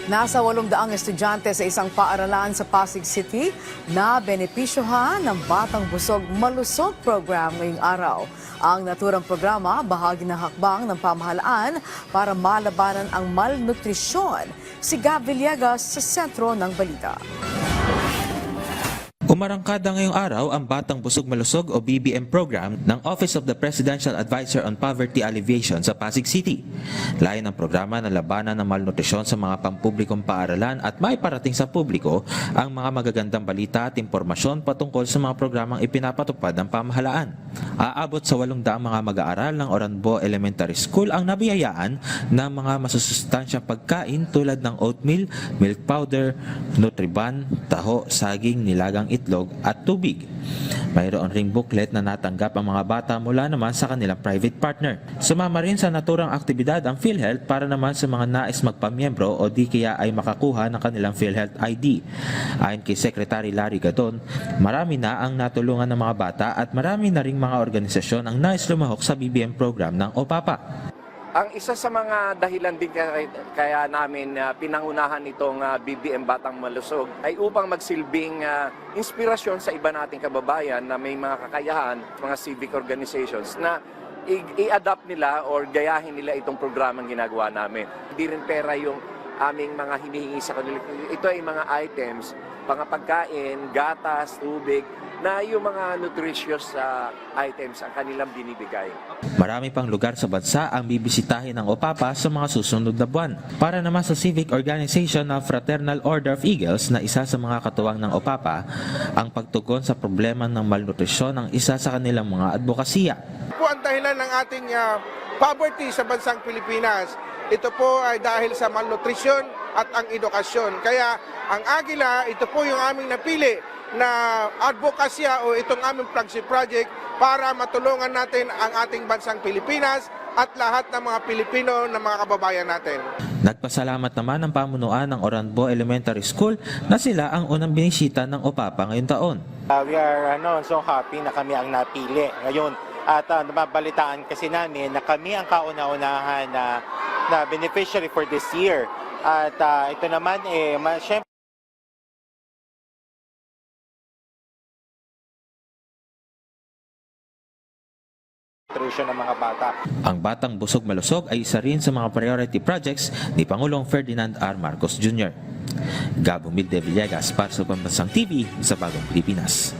Nasa 800 estudyante sa isang paaralan sa Pasig City na benepisyohan ng Batang Busog Malusog program ngayong araw. Ang naturang programa bahagi ng hakbang ng pamahalaan para malabanan ang malnutrisyon. Si Gab Villegas sa sentro ng balita. Umarangkada ngayong araw ang Batang Busog Malusog o BBM program ng Office of the Presidential Advisor on Poverty Alleviation sa Pasig City. Layon ng programa na labanan ng malnutrisyon sa mga pampublikong paaralan at maiparating sa publiko ang mga magagandang balita at impormasyon patungkol sa mga programang ipinapatupad ng pamahalaan. Aabot sa 800 mga mag-aaral ng Oranbo Elementary School ang nabiyayaan ng mga masusustansyang pagkain tulad ng oatmeal, milk powder, Nutriban, taho, saging, nilagang itlog at tubig. Mayroon ring booklet na natanggap ang mga bata mula naman sa kanilang private partner. Sumama rin sa naturang aktibidad ang PhilHealth para naman sa mga nais magpamiyembro o di kaya ay makakuha ng kanilang PhilHealth ID. Ayon kay Secretary Larry Gadon, marami na ang natulungan ng mga bata at marami na ring mga organisasyon ang nais lumahok sa BBM program ng OPAPA. Ang isa sa mga dahilan din kaya namin pinangunahan itong BBM Batang Malusog ay upang magsilbing inspirasyon sa iba nating kababayan na may mga kakayahan, mga civic organizations na i-adapt nila or gayahin nila itong programang ginagawa namin. Hindi rin pera yung aming mga hinihingi sa kanila. Ito ay mga items, pagkain, gatas, tubig, na yung mga nutritious items ang kanilang binibigay. Marami pang lugar sa bansa ang bibisitahin ng OPAPA sa mga susunod na buwan. Para naman sa civic organization na Fraternal Order of Eagles na isa sa mga katuwang ng OPAPA, ang pagtugon sa problema ng malnutrisyon ang isa sa kanilang mga advokasya. Po ang dahilan ng ating poverty sa bansang Pilipinas. Ito po ay dahil sa malnutrisyon at ang edukasyon. Kaya ang Agila, ito po yung aming napili na advokasya o itong aming flagship project para matulungan natin ang ating bansang Pilipinas at lahat ng mga Pilipino na mga kababayan natin. Nagpasalamat naman ang pamunuan ng Oranbo Elementary School na sila ang unang binisita ng OPAPA ngayong taon. We are so happy na kami ang napili ngayon at nababalitaan kasi namin na kami ang kauna-unahan na beneficiary for this year. At ito naman syempre ng mga bata. Ang Batang Busog Malusog ay isa rin sa mga priority projects ni Pangulong Ferdinand R. Marcos Jr. Gab Villegas para sa Pambansang TV sa Bagong Pilipinas.